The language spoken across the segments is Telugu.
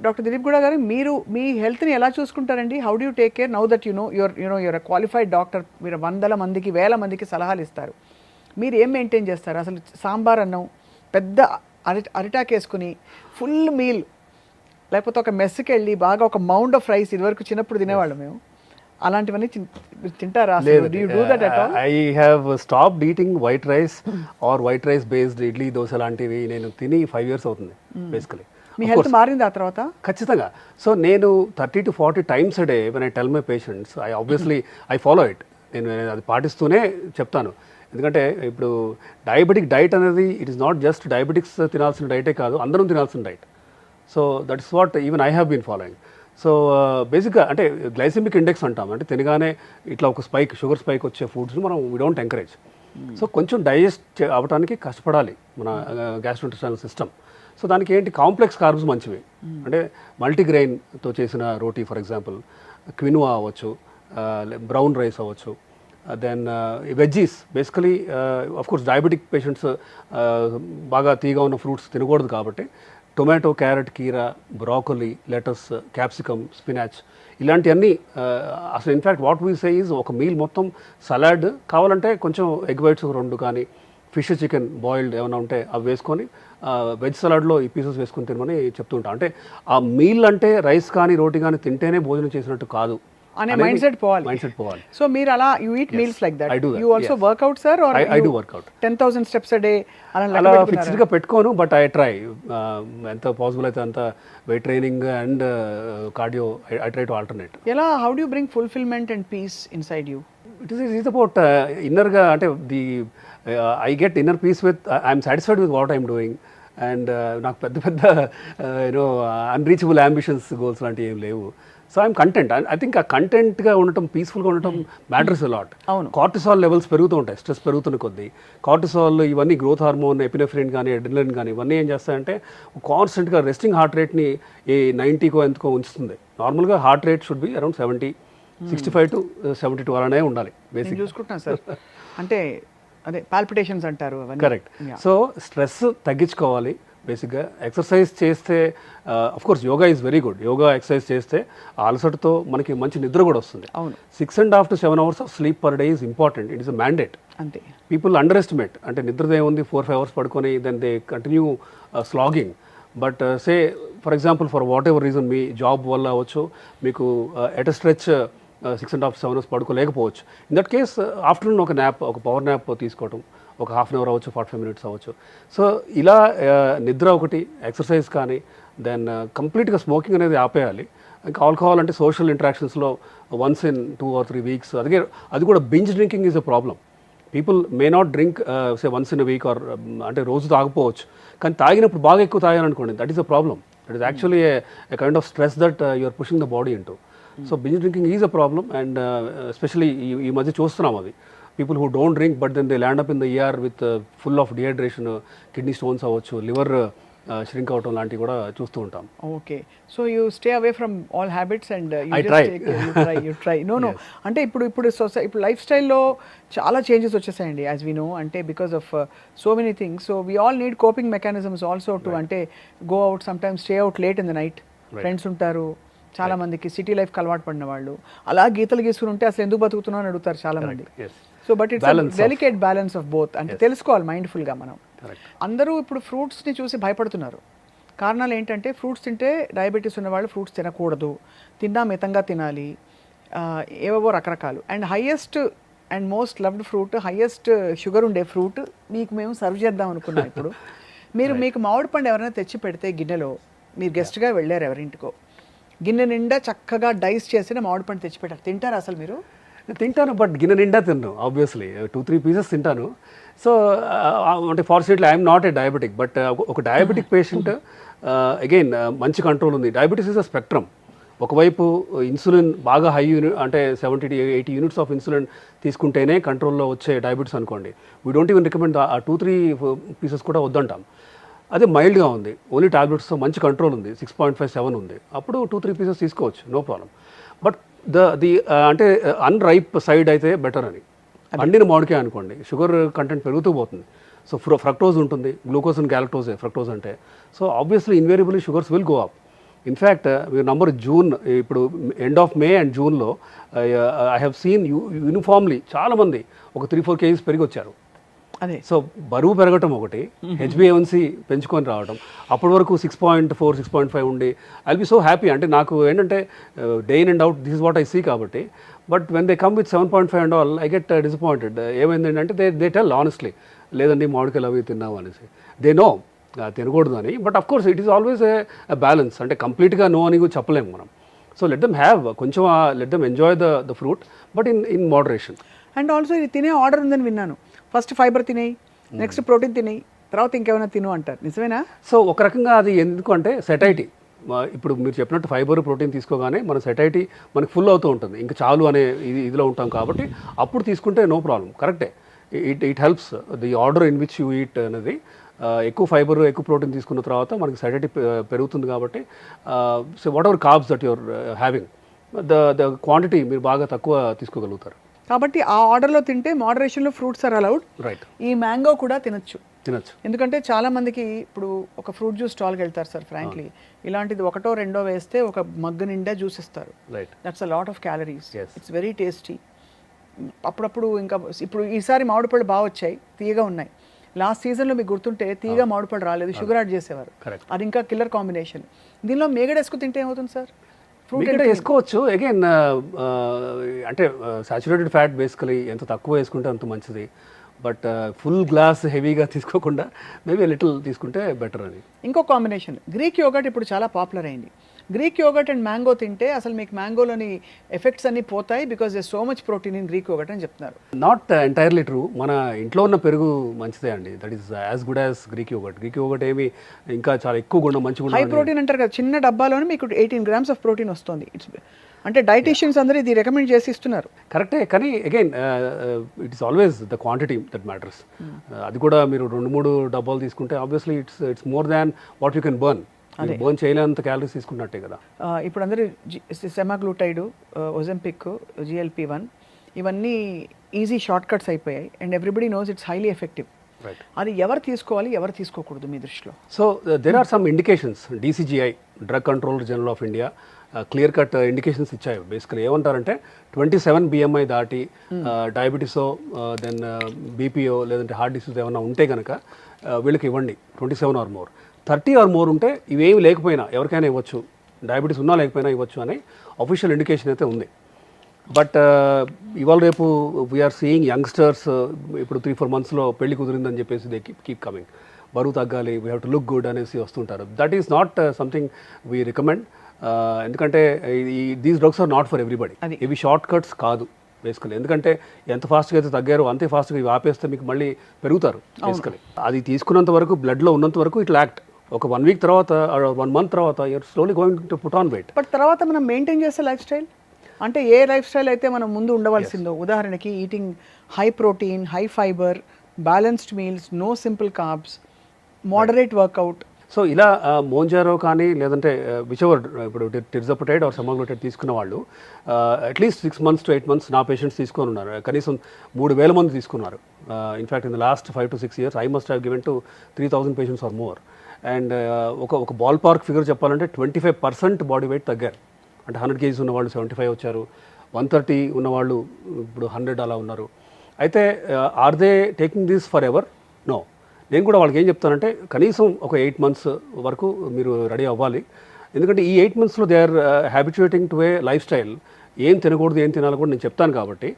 డాక్టర్ దిలీప్ గూడ గారు, మీరు మీ హెల్త్ని ఎలా చూసుకుంటారండి? How do you take care now that your qualified doctor? మీరు వందల మందికి వేల మందికి సలహాలు ఇస్తారు. మీరు ఏం మెయింటైన్ చేస్తారు? అసలు సాంబార్ అన్నం పెద్ద అరిటాక్ వేసుకుని ఫుల్ మీల్, లేకపోతే ఒక మెస్కి వెళ్ళి బాగా ఒక మౌండ్ ఆఫ్ రైస్, ఇదివరకు చిన్నప్పుడు తినేవాళ్ళం మేము, అలాంటివన్నీ తింటారా? I have stopped eating white rice or white rice based idli dosa లాంటివి నేను తిని 5 years అవుతుంది బేసికలీ. మీ హెల్త్ మారింది ఆ తర్వాత? ఖచ్చితంగా. సో నేను 30 to 40 times a day when I tell my patients, I follow it. నేను అది పాటిస్తూనే చెప్తాను. ఎందుకంటే ఇప్పుడు డయాబెటిక్ డైట్ అనేది it is not just diabetics తినాల్సిన డైటే కాదు, అందరం తినాల్సిన diet. So that is what even I have been following. So బేసిక్గా అంటే గ్లైసెమిక్ ఇండెక్స్ అంటాం, అంటే తినగానే ఇట్లా ఒక షుగర్ స్పైక్ వచ్చే ఫుడ్స్ని మనం వీ డోంట్ ఎంకరేజ్. సో కొంచెం డైజెస్ట్ అవ్వడానికి కష్టపడాలి మన గ్యాస్ట్రోఇంటెస్టైనల్ సిస్టమ్. సో దానికి ఏంటి, కాంప్లెక్స్ కార్బ్స్ మంచివి, అంటే మల్టీగ్రెయిన్తో చేసిన రోటీ ఫర్ ఎగ్జాంపుల్, క్వినోవా అవ్వచ్చు, బ్రౌన్ రైస్ అవ్వచ్చు, then veggies. Basically course diabetic patients బాగా తీగా ఉన్న ఫ్రూట్స్ తినకూడదు కాబట్టి టొమాటో, క్యారెట్, కీరా, బ్రాకోలీ, లెటస్, క్యాప్సికమ్, స్పినాచ్ ఇలాంటివన్నీ. అసలు in fact what we say is ఒక మీల్ మొత్తం సలాడ్, కావాలంటే కొంచెం ఎగ్ వైట్స్ 2 కానీ ఫిష్, చికెన్ బాయిల్డ్ ఏమైనా ఉంటే అవి వేసుకొని వెజ్ సలాడ్లో ఈ పీసెస్ వేసుకొని తినమని చెప్తుంటాం. అంటే ఆ మీల్ అంటే రైస్ కానీ రోటీ కానీ తింటేనే భోజనం చేసినట్టు కాదు అనే మైండ్ సెట్ పోవాలి. సో మీరు అలా you eat meals like that. You also workout sir? Or I do workout 10,000 steps a day అలా ఫిక్స్డ్గా పెట్టుకోను, బట్ ఐ ట్రై ఎంత పాసిబుల్ అయితే అంత weight training and cardio I try to alternate. ఎలా, how do bring fulfilment and peace inside you? It is about ఇన్నర్గా, అంటే I get inner peace with, I'm satisfied with what I'm doing. And నాకు పెద్ద యూనో అన్రీచబుల్ అంబిషన్స్, గోల్స్ లాంటివి ఏం లేవు. So I'm content. I think ఆ కంటెంట్గా ఉండటం, పీస్ఫుల్గా ఉండటం మ్యాటర్స్ అలాట్. కార్టిసాల్ లెవెల్స్ పెరుగుతూ ఉంటాయి స్ట్రెస్ పెరుగుతున్న కొద్దీ. కార్టిసాల్ ఇవన్నీ గ్రోత్ హార్మోన్, ఎపినెఫ్రిన్ కానీ అడ్రినలిన్ కానీ ఇవన్నీ ఏం చేస్తాయంటే కాన్స్టెంట్గా రెస్టింగ్ హార్ట్ రేట్ని 90కో ఎంతకో ఉంచుతుంది. నార్మల్గా heart rate should be around 70, 65 to 72 అలానే ఉండాలి బేసిక్. చూసుకుంటున్నాను సార్, అంటే అదే పాల్పిటేషన్స్ అంటారు. కరెక్ట్. సో స్ట్రెస్ తగ్గించుకోవాలి బేసిక్గా. ఎక్సర్సైజ్ చేస్తే, course yoga is very good. Yoga exercise చేస్తే ఆ అలసటతో మనకి మంచి నిద్ర కూడా వస్తుంది. 6.5 to 7 hours of sleep per day is important. It is a mandate. అంతే. పీపుల్ అండర్ ఎస్టిమేట్, అంటే నిద్రదే ఉంది 4-5 hours పడుకొని then they continue slogging. But say for example for whatever reason, మీ జాబ్ వల్ల అవ్వచ్చు, మీకు at a stretch 6.5 to 7 hours పడుకోలేకపోవచ్చు. ఇన్ దట్ కేస్ ఆఫ్టర్నూన్ ఒక న్యాప్, ఒక పవర్ న్యాప్ తీసుకోవటం, ఒక 1/2 hour అవ్వచ్చు, 45 minutes అవ్వచ్చు. సో ఇలా నిద్ర ఒకటి, ఎక్సర్సైజ్ కానీ, దెన్ కంప్లీట్గా స్మోకింగ్ అనేది ఆపేయాలి. ఇంకా ఆల్కహాల్ అంటే సోషల్ ఇంటరాక్షన్స్లో once in 2 or 3 weeks, అది కూడా binge drinking is a problem. People may not drink say once in a week or అంటే రోజు తాగకపోవచ్చు, కానీ తాగినప్పుడు బాగా ఎక్కువ తాగాలనుకోండి, that is a problem. That is actually a kind of stress that you are pushing the body into. So binge drinking is a problem. And especially ఈ మధ్య చూస్తున్నాం అది. People who don't drink but then they land up in the ER with full of dehydration, kidney stones అవ్వచ్చు, లివర్ shrink అవటం లాంటివి కూడా చూస్తూ ఉంటాం. Okay. So you stay away from all habits and you try. No అంటే ఇప్పుడు లైఫ్ స్టైల్లో చాలా చేంజెస్ వచ్చేసాయండి, యాజ్ వీ నో. అంటే because of so many things. So we all need coping mechanisms also to, అంటే go out sometimes, stay out late in the night. Friends ఉంటారు చాలా మందికి, సిటీ లైఫ్కి అలవాటు పడిన వాళ్ళు అలా గీతలు గీసుకుని ఉంటే అసలు ఎందుకు బతుకుతున్నావు అని అడుగుతారు చాలా మంది. So but it's delicate balance of both, అంటే తెలుసుకోవాలి మైండ్ఫుల్గా మనం. అందరూ ఇప్పుడు ఫ్రూట్స్ని చూసి భయపడుతున్నారు. కారణాలు ఏంటంటే ఫ్రూట్స్ తింటే డయాబెటీస్ ఉన్నవాళ్ళు ఫ్రూట్స్ తినకూడదు, తిన్నా మితంగా తినాలి, ఏవేవో రకరకాలు. And highest and most loved fruit, highest sugar ఉండే ఫ్రూట్ మీకు మేము సర్వ్ చేద్దాం అనుకున్నాం. ఇప్పుడు మీకు మామిడి పండు ఎవరైనా తెచ్చి పెడితే గిన్నెలో, మీరు గెస్ట్గా వెళ్ళారు ఎవరింటికో, గిన్నె నిండా చక్కగా డైస్ చేసిన మామిడి పండు తెచ్చిపెట్టారు, తింటారు అసలు మీరు? తింటాను, బట్ గిన్నె నిండా తిన్నాను. ఆబ్వియస్లీ 2-3 pieces తింటాను. సో అంటే fortunately I'm not a diabetic, but ఒక డయాబెటిక్ పేషెంట్ అగైన్ మంచి కంట్రోల్ ఉంది. Diabetes is a spectrum. ఒకవైపు ఇన్సులిన్ బాగా హై అంటే 70 to 80 units ఆఫ్ ఇన్సులిన్ తీసుకుంటేనే కంట్రోల్లో వచ్చే డయాబెటీస్ అనుకోండి. వీ డోంట్ ఈవెన్ రికమెండ్ ఆ 2-3 pieces కూడా వద్దంటాం. అదే మైల్డ్గా ఉంది, ఓన్లీ టాబ్లెట్స్తో మంచి కంట్రోల్ ఉంది, 6.5-7 ఉంది, అప్పుడు 2-3 pieces తీసుకోవచ్చు, నో ప్రాబ్లం. బట్ అంటే అన్రైప్ సైడ్ అయితే బెటర్ అని. పండిన మామిడికాయ అనుకోండి, షుగర్ కంటెంట్ పెరుగుతూ పోతుంది. సో ఫ్రక్టోజ్ ఉంటుంది, గ్లూకోజ్ అండ్ గ్యాలక్టోజే ఫ్రక్టోజ్ అంటే. So obviously invariably sugars will go up. In fact మీరు నంబర్ జూన్ ఇప్పుడు ఎండ్ ఆఫ్ మే అండ్ జూన్లో ఐ హ్యావ్ సీన్ యూనిఫామ్లీ చాలామంది ఒక 3-4 కేజీస్ పెరిగి వచ్చారు. అదే సో బరువు పెరగటం ఒకటి, హెచ్బిఏవన్సీ పెంచుకొని రావడం, అప్పటి వరకు 6.4 6.5 ఉండి I will be so happy. అంటే నాకు ఏంటంటే day in and out this is what I see కాబట్టి. But when they come with 7.5 and all I get disappointed. ఏమైంది అంటే దే టెల్ ఆనెస్ట్లీ, లేదండి మామిడికాయలు అవి తిన్నాం అనేసి. దే నో తినకూడదు అని. But of course it is always a balance. అంటే కంప్లీట్గా నో అని కూడా చెప్పలేము మనం. సో లెట్ దెమ్ హ్యావ్ కొంచెం let them enjoy the fruit, but in moderation. And also ఇది తినే ఆర్డర్ ఉందని విన్నాను. ఫస్ట్ ఫైబర్ తినేయి, నెక్స్ట్ ప్రోటీన్ తినేయి, తర్వాత ఇంకేమైనా తిను అంటారు, నిజమేనా? సో ఒక రకంగా అది ఎందుకు అంటే సెటైటీ. ఇప్పుడు మీరు చెప్పినట్టు ఫైబర్ ప్రోటీన్ తీసుకోగానే మన సెటైటీ మనకు ఫుల్ అవుతూ ఉంటుంది, ఇంకా చాలు అనే ఇదిలో ఉంటాం కాబట్టి అప్పుడు తీసుకుంటే నో ప్రాబ్లం, కరెక్టే. It helps the order in which you eat అనేది. ఎక్కువ ఫైబర్ ఎక్కువ ప్రోటీన్ తీసుకున్న తర్వాత మనకి సెటైటీ పెరుగుతుంది కాబట్టి so what ever carbs that your having the quantity మీరు బాగా తక్కువ తీసుకోగలుగుతారు. కాబట్టి ఆ ఆర్డర్లో తింటే మోడరేషన్లో ఫ్రూట్స్ ఆర్ అలౌడ్. రైట్. ఈ మ్యాంగో కూడా తినొచ్చు. ఎందుకంటే చాలా మందికి ఇప్పుడు ఒక ఫ్రూట్ జ్యూస్ స్టాల్కి వెళ్తారు సార్, ఫ్రాంక్లీ ఇలాంటిది ఒకటో రెండో వేస్తే ఒక మగ్గు నిండా జ్యూస్ ఇస్తారు. That's a lot of calories. It's very tasty. అప్పుడప్పుడు ఇంకా ఇప్పుడు ఈసారి మామిడిపళ్ళు బాగా వచ్చాయి, తీయగా ఉన్నాయి. లాస్ట్ సీజన్లో మీకు గుర్తుంటే తీయగా మామిడిపళ్ళు రాలేదు, షుగర్ యాడ్ చేసేవారు. అది ఇంకా కిల్లర్ కాంబినేషన్. దీనిలో మేగడ వేసుకు తింటే ఏమవుతుంది సార్? ఫ్రూట్ వేసుకోవచ్చు. అగైన్ అంటే సాచురేటెడ్ ఫ్యాట్ బేసికలీ ఎంత తక్కువ వేసుకుంటే అంత మంచిది. బట్ ఫుల్ గ్లాస్ హెవీగా తీసుకోకుండా మేబీ లిటిల్ తీసుకుంటే బెటర్ అని. ఇంకో కాంబినేషన్ గ్రీక్ యోగర్ట్ ఇప్పుడు చాలా పాపులర్ అయింది. గ్రీక్ యోగర్ట్ అండ్ మ్యాంగో తింటే అసలు మీకు మ్యాంగోలోని ఎఫెక్ట్స్ అన్ని పోతాయి because they so much protein in Greek yoghurt అని చెప్తున్నారు. Not entirely true. మన ఇంట్లో ఉన్న పెరుగు మంచిదే అండి. That is as good as Greek yoghurt. Greek yoghurt ఏమి ఇంకా చాలా ఎక్కువ గుండం మంచిగా హై ప్రోటీన్ అంటారు కదా, చిన్న డబ్బాలోనే మీకు 18 grams ఆఫ్ ప్రోటీన్ వస్తుంది. ఇట్స్ అంటే డైటీషియన్స్ అందరూ ఇది రికమెండ్ చేసి ఇస్తున్నారు. కరెక్టే, కానీ again it is always the quantity that matters. అది కూడా మీరు 2-3 డబ్బాలు తీసుకుంటే obviously it's more than what you can burn. Burn చేయలేనంత క్యాలరీస్ తీసుకున్నట్టే కదా. ఇప్పుడు అందరూ సెమాగ్లూటైడ్, ఒజెంపిక్, GLP-1 ఇవన్నీ ఈజీ షార్ట్ కట్స్ అయిపోయాయి and everybody knows it's highly effective. అది ఎవరు తీసుకోవాలి, ఎవరు తీసుకోకూడదు మీ దృష్టిలో? So there are some indications. DCGI, drug controller general of India, clear cut indications ఇచ్చాయి. బేసికలీ ఏమంటారంటే 27 BMI దాటి డయాబెటీసో దెన్ బీపీఓ లేదంటే హార్ట్ డిసీజ్ ఏమైనా ఉంటే కనుక వీళ్ళకి ఇవ్వండి. 27 ఆర్ మోర్. 30 ఆర్ మోర్ ఉంటే ఇవేమి లేకపోయినా ఎవరికైనా ఇవ్వచ్చు, డయాబెటీస్ ఉన్నా లేకపోయినా ఇవ్వచ్చు అని అఫీషియల్ ఇండికేషన్ అయితే ఉంది. బట్ ఇవాళ రేపు వీఆర్ సీయింగ్ యంగ్స్టర్స్ ఇప్పుడు 3-4 monthsలో పెళ్లి కుదిరిందని చెప్పేసి దే కీప్ కమింగ్. బరువు తగ్గాలి, we have to look good అనేసి వస్తుంటారు. That is not something we recommend. ఎందుకంటే these drugs are not for everybody. ఇవి షార్ట్ కట్స్ కాదు బేసికలీ. ఎందుకంటే ఎంత ఫాస్ట్గా అయితే తగ్గారో అంతే ఫాస్ట్గా ఇవి ఆపేస్తే మీకు మళ్ళీ పెరుగుతారు బేసికలీ. అది తీసుకున్నంత వరకు, బ్లడ్లో ఉన్నంత వరకు ఇట్ యాక్ట్. ఒక 1 week తర్వాత 1 month తర్వాత you are slowly going to put on weight. But తర్వాత మనం మెయింటైన్ చేసే లైఫ్ స్టైల్ అంటే ఏ లైఫ్ స్టైల్ అయితే మనం ముందు ఉండవలసిందో, ఉదాహరణకి eating high protein, high fibre, balanced meals, no simple carbs, moderate workout. So ఇలా మోంజారో కానీ లేదంటే విచవర్ ఇప్పుడు టిర్జపటైడ్ ఆర్ సెమాగ్లూటైడ్ తీసుకున్న వాళ్ళు అట్లీస్ట్ 6 months to 8 months నా పేషెంట్స్ తీసుకొని ఉన్నారు. కనీసం 3,000 మంది తీసుకున్నారు. In fact in the last 5 to 6 years I must have given to 3,000 patients or more. And ఒక బాల్ పార్క్ ఫిగర్ చెప్పాలంటే 25% బాడీ వెయిట్ తగ్గారు. అంటే 100 kgs ఉన్నవాళ్ళు 75 వచ్చారు, 130 ఉన్నవాళ్ళు ఇప్పుడు 100 అలా ఉన్నారు. అయితే are they taking this for ever? No. నేను కూడా వాళ్ళకి ఏం చెప్తానంటే కనీసం ఒక 8 months వరకు మీరు రెడీ అవ్వాలి. ఎందుకంటే ఈ 8 monthsలో they are habituating to a lifestyle. ఏం తినకూడదు, ఏం తినాలి కూడా నేను చెప్తాను కాబట్టి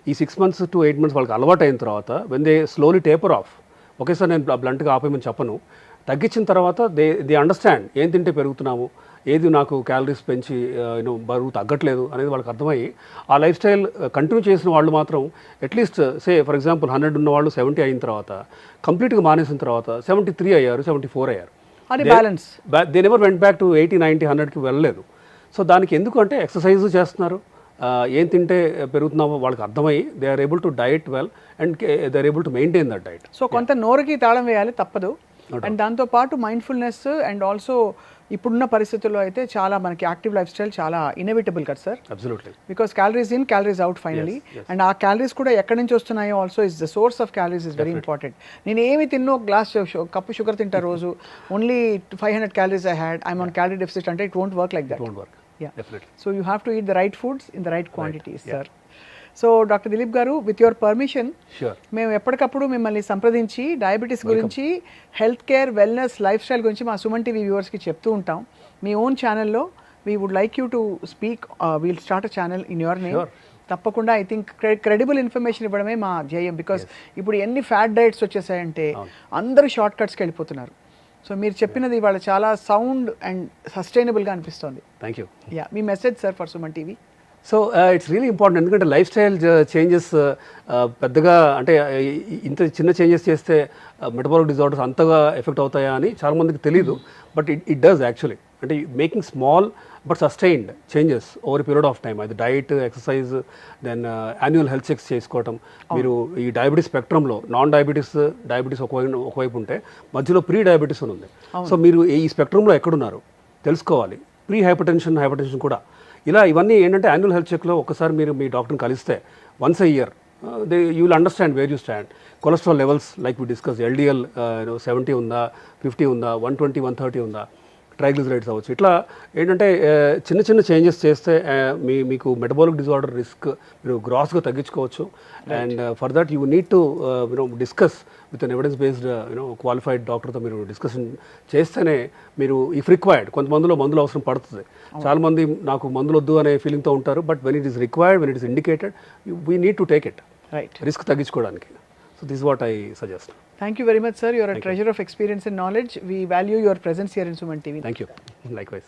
ఈ 6 months to 8 months వాళ్ళకి అలవాటు అయిన తర్వాత when they slowly taper of, ఒకేసారి నేను బ్లంట్గా ఆపేయమని చెప్పను, తగ్గించిన తర్వాత దే అండర్స్టాండ్ ఏం తింటే పెరుగుతున్నాము, ఏది నాకు క్యాలరీస్ పెంచి బరువు తగ్గట్లేదు అనేది వాళ్ళకి అర్థమయ్యి ఆ లైఫ్ స్టైల్ కంటిన్యూ చేసిన వాళ్ళు మాత్రం అట్లీస్ట్ సే ఫర్ ఎగ్జాంపుల్ 100 ఉన్న వాళ్ళు 70 అయిన తర్వాత కంప్లీట్గా మానేసిన తర్వాత 73 అయ్యారు, 74 అయ్యారు. Balance. They never went back to 80, 90, 100కి వెళ్ళలేదు. సో దానికి ఎందుకు అంటే ఎక్సర్సైజ్ చేస్తున్నారు, ఏం తింటే పెరుగుతున్నామో వాళ్ళకి అర్థమయ్యి they are able to diet well and they are able to maintain that diet. So కొంత నోరుకి తాళం వేయాలి, తప్పదు. అండ్ దాంతోపాటు మైండ్ఫుల్నెస్ అండ్ ఆల్సో ఇప్పుడున్న పరిస్థితుల్లో అయితే చాలా మనకి యాక్టివ్ లైఫ్ స్టైల్ చాలా ఇన్నోవేటబుల్ కదా sir, absolutely. Because calories in calories out finally. And ఆ క్యాలరీస్ కూడా ఎక్కడి నుంచి వస్తున్నాయో also is the source of calories is very important. నేను ఏమి తిన్నో గ్లాస్ కప్పు షుగర్ తింటా రోజు, only 500 calories I had, I'm on calorie deficit అంటే it won't work like that. So you have to eat the right foods in the right quantities sir. So doctor Dilip గారు, విత్ యువర్ పర్మిషన్ మేము ఎప్పటికప్పుడు మిమ్మల్ని సంప్రదించి డయాబెటీస్ గురించి, health care, wellness, life style గురించి మా సుమన్ టీవీ వ్యూవర్స్కి చెప్తూ ఉంటాం. మీ ఓన్ ఛానల్లో we would like you to speak, we'll start a channel in your name. తప్పకుండా ఐ థింక్ క్రెడిబుల్ ఇన్ఫర్మేషన్ ఇవ్వడమే మా ధ్యేయం. బికాస్ ఇప్పుడు ఎన్ని ఫ్యాట్ డైట్స్ వచ్చేసాయంటే అందరూ షార్ట్ కట్స్కి వెళ్ళిపోతున్నారు. సో మీరు చెప్పినది ఇవాళ చాలా సౌండ్ అండ్ సస్టైనబుల్గా అనిపిస్తుంది. Thank you. Yeah, me message sir for Suman TV. So it's really important, ఎందుకంటే లైఫ్ స్టైల్ చేంజెస్ పెద్దగా అంటే ఇంత చిన్న చేంజెస్ చేస్తే మెటబాలిక్ డిజార్డర్స్ అంతగా ఎఫెక్ట్ అవుతాయా అని చాలామందికి తెలియదు. But it does actually. అంటే making small but sustained changes over period of time, అది diet, exercise, then annual health checks చేసుకోవటం. మీరు ఈ డయాబెటీస్ స్పెక్ట్రంలో నాన్ డయాబెటీస్ ఒకవైపు ఉంటే మధ్యలో ప్రీ డయాబెటీస్ అని ఉంది. సో మీరు ఈ స్పెక్ట్రంలో ఎక్కడున్నారు తెలుసుకోవాలి. ప్రీ హైపర్టెన్షన్ కూడా. ఇలా ఇవన్నీ ఏంటంటే యాన్యువల్ హెల్త్ చెక్లో ఒకసారి మీరు మీ డాక్టర్ని కలిస్తే once a year you will understand where you stand. Cholesterol levels like we discuss, LDL 70 ఉందా, 50 ఉందా, 120, 130 ఉందా, ట్రైగ్లిజరైడ్స్ అవ్వచ్చు. ఇట్లా ఏంటంటే చిన్న చిన్న చేంజెస్ చేస్తే మీకు మెటబాలిక్ డిజార్డర్ రిస్క్ మీరు గ్రాస్గా తగ్గించుకోవచ్చు. And for that you need to discuss with an evidence based qualified డాక్టర్తో మీరు డిస్కషన్ చేస్తేనే మీరు ఇఫ్ రిక్వైర్డ్, కొంతమందిలో మందులు అవసరం పడుతుంది. చాలామంది నాకు మందులు వద్దు అనే ఫీలింగ్తో ఉంటారు. But when it is required, when it is indicated, we need to take it, risk తగ్గించుకోవడానికి. So this is what I suggest. Thank you very much, sir. You are a treasure of experience and knowledge. We value your presence here in Suman TV. Thank you. Likewise.